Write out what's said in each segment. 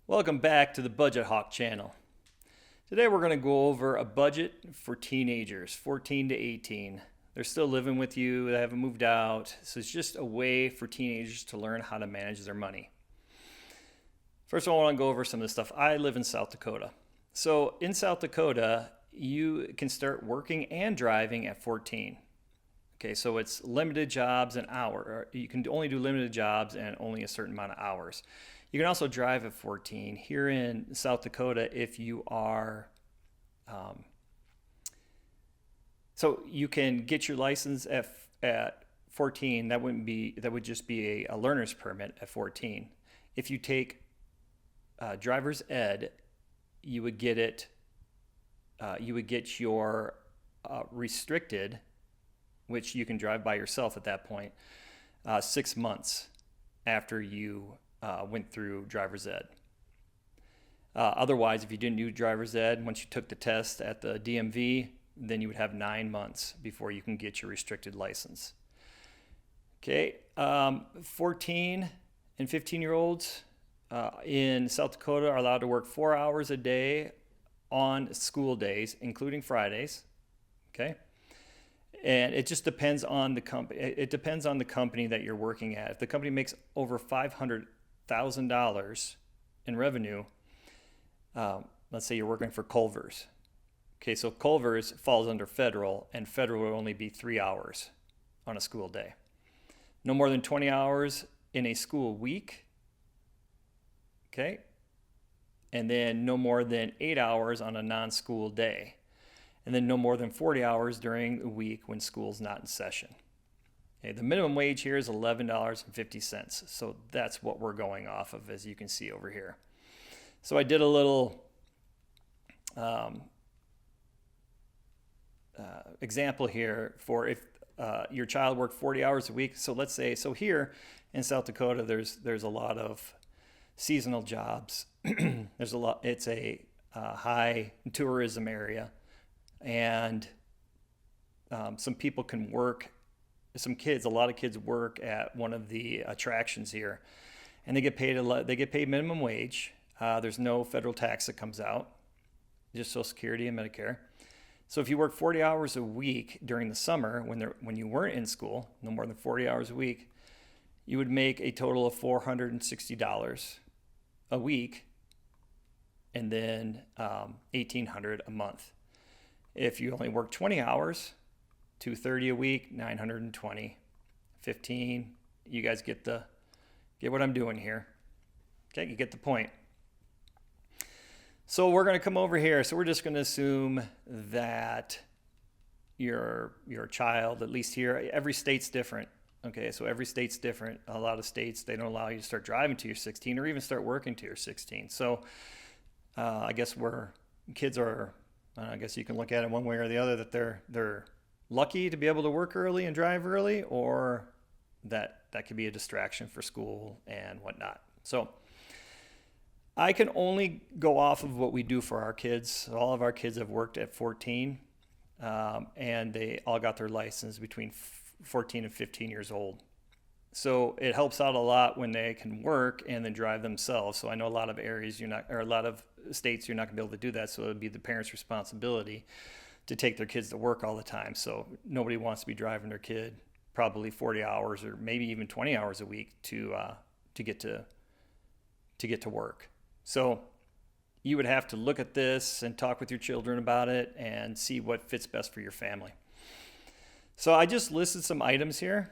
Welcome back to the Budget Hawk channel. Today we're going to go over a budget for teenagers, 14 to 18. They're still living with you, they haven't moved out, so it's just a way for teenagers to learn how to manage their money. First of all, I want to go over some of the stuff. I live in South Dakota. So in South Dakota, you can start working and driving at 14. Okay, so it's limited jobs and hour. You can only do limited jobs and only a certain amount of hours. You can also drive at 14. Here in South Dakota, if you are, so you can get your license at 14. That would just be a learner's permit at 14. If you take driver's ed, you would get it. You would get your restricted, which you can drive by yourself at that point, 6 months after you went through driver's ed. Otherwise, if you didn't do driver's ed, once you took the test at the DMV, then you would have 9 months before you can get your restricted license. Okay, 14 and 15-year-olds in South Dakota are allowed to work 4 hours a day on school days, including Fridays. Okay. And it just depends on the company. It depends on the company that you're working at. If the company makes over $500,000 in revenue, let's say you're working for Culver's. Okay, so Culver's falls under federal, and federal will only be 3 hours on a school day. No more than 20 hours in a school week. Okay, and then no more than 8 hours on a non-school day. And then no more than 40 hours during the week when school's not in session. Okay, the minimum wage here is $11.50. So that's what we're going off of, as you can see over here. So I did a little example here for if your child worked 40 hours a week. So let's say, so here in South Dakota, there's a lot of seasonal jobs. There's a lot, it's a high tourism area. And some people can work, a lot of kids work at one of the attractions here, and they get paid minimum wage. There's no federal tax that comes out, just Social Security and Medicare. So if you work 40 hours a week during the summer when you weren't in school, no more than 40 hours a week, you would make a total of $460 a week, and then $1,800 a month. If you only work 20 hours, $230 a week, $920, 15. You guys get what I'm doing here. Okay, you get the point. So we're going to come over here. So we're just going to assume that your child, at least here, every state's different. Okay, so every state's different. A lot of states, they don't allow you to start driving till you're 16 or even start working till you're 16. So I guess kids are, I guess you can look at it one way or the other, that they're lucky to be able to work early and drive early, or that could be a distraction for school and whatnot. So I can only go off of what we do for our kids. All of our kids have worked at 14, and they all got their license between 14 and 15 years old. So it helps out a lot when they can work and then drive themselves. So I know a lot of areas a lot of states you're not gonna be able to do that. So it would be the parents' responsibility to take their kids to work all the time. So nobody wants to be driving their kid probably 40 hours or maybe even 20 hours a week to get to work. So you would have to look at this and talk with your children about it and see what fits best for your family. So I just listed some items here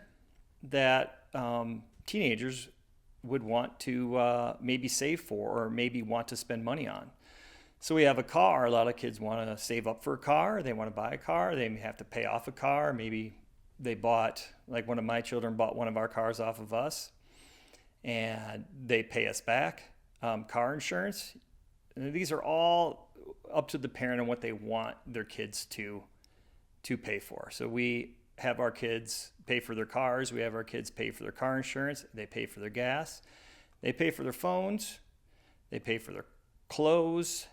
that teenagers would want to maybe save for or maybe want to spend money on. So we have a car. A lot of kids want to save up for a car. They want to buy a car. They may have to pay off a car. Maybe they bought, like one of my children bought one of our cars off of us, and they pay us back. Car insurance. And these are all up to the parent and what they want their kids to pay for. So we have our kids pay for their cars. We have our kids pay for their car insurance. They pay for their gas. They pay for their phones. They pay for their clothes.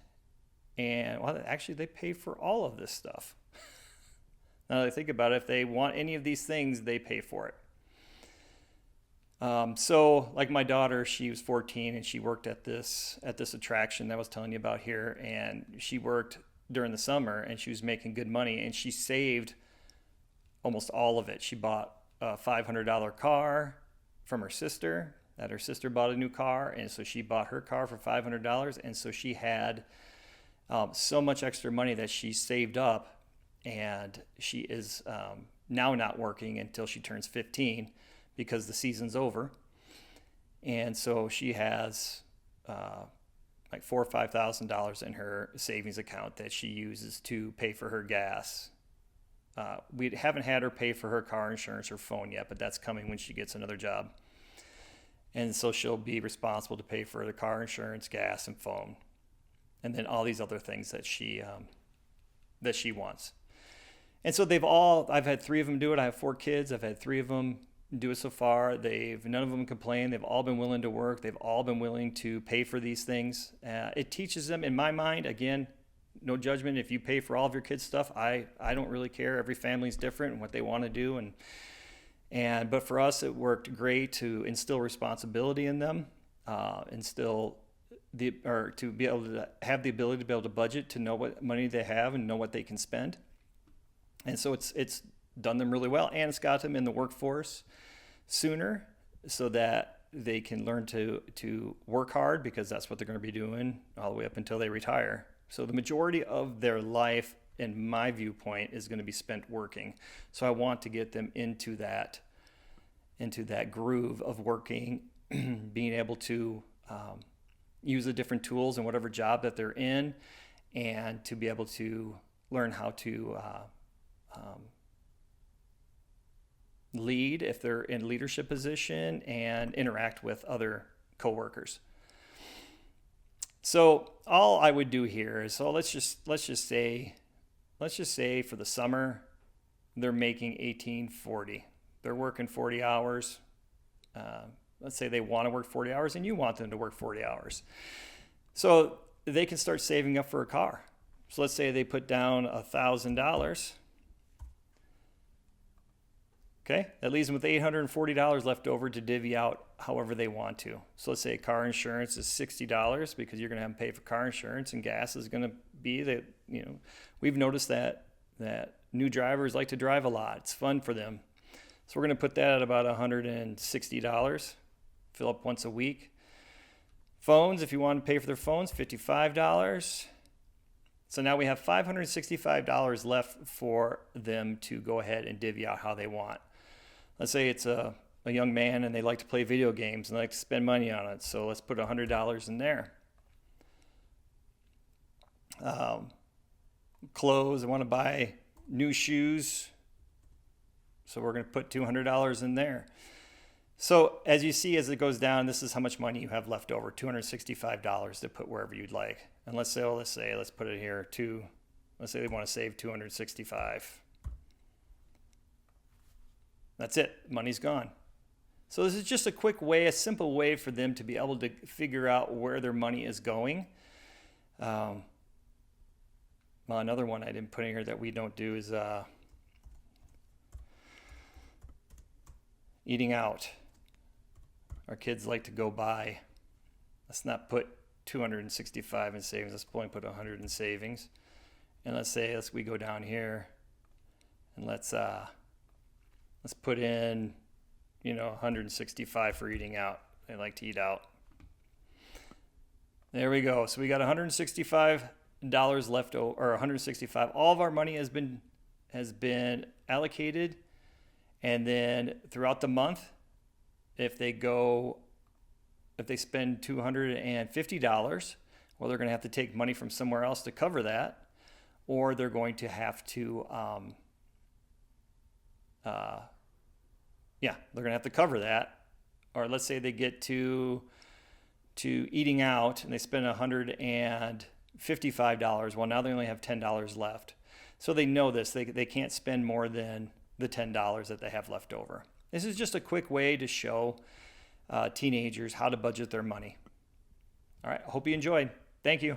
And well, actually, they pay for all of this stuff. Now that I think about it, if they want any of these things, they pay for it. So like my daughter, she was 14 and she worked at this attraction that I was telling you about here, and she worked during the summer and she was making good money, and she saved almost all of it. She bought a $500 car from her sister. That her sister bought a new car, and so she bought her car for $500, and so she had so much extra money that she saved up, and she is now not working until she turns 15 because the season's over. And so she has like $4,000 or $5,000 in her savings account that she uses to pay for her gas. We haven't had her pay for her car insurance or phone yet, but that's coming when she gets another job. And so she'll be responsible to pay for the car insurance, gas, and phone, and then all these other things that she wants. And so I've had 3 of them do it. I have 4 kids. I've had 3 of them do it so far. None of them complain. They've all been willing to work. They've all been willing to pay for these things. It teaches them, in my mind, again, no judgment. If you pay for all of your kids' stuff, I don't really care. Every family's different and what they want to do. But for us, it worked great to instill responsibility in them, to be able to have the ability to be able to budget, to know what money they have and know what they can spend. And so it's done them really well, and it's got them in the workforce sooner so that they can learn to work hard, because that's what they're going to be doing all the way up until they retire. So the majority of their life, in my viewpoint, is going to be spent working. So I want to get them into that groove of working, being able to use the different tools in whatever job that they're in, and to be able to learn how to lead if they're in leadership position, and interact with other coworkers. So all I would do here is, so let's just say for the summer they're making $18.40. They're working 40 hours. Let's say they want to work 40 hours and you want them to work 40 hours. So they can start saving up for a car. So let's say they put down $1,000. Okay, that leaves them with $840 left over to divvy out however they want to. So let's say car insurance is $60, because you're going to have them pay for car insurance, and gas is going to be that, we've noticed that new drivers like to drive a lot. It's fun for them. So we're going to put that at about $160, fill up once a week. Phones, if you want to pay for their phones, $55. So now we have $565 left for them to go ahead and divvy out how they want. Let's say it's a young man and they like to play video games and they like to spend money on it. So let's put $100 in there. Clothes, I want to buy new shoes. So we're going to put $200 in there. So as you see, as it goes down, this is how much money you have left over, $265 to put wherever you'd like. And let's put it here, let's say they want to save $265. That's it, money's gone. So this is just a quick way, a simple way for them to be able to figure out where their money is going. Another one I didn't put in here that we don't do is eating out. Our kids like to go buy. Let's not put $265 in savings. Let's only put $100 in savings. And let's we go down here and let's put in, $165 for eating out. They like to eat out. There we go. So we got $165 left over, or $165. All of our money has been allocated, and then throughout the month, if they spend $250, well, they're going to have to take money from somewhere else to cover that, or they're going to have to, they're going to have to cover that. Or let's say they get to eating out and they spend $155. Well, now they only have $10 left. So they know this. They can't spend more than the $10 that they have left over. This is just a quick way to show teenagers how to budget their money. All right, I hope you enjoyed. Thank you.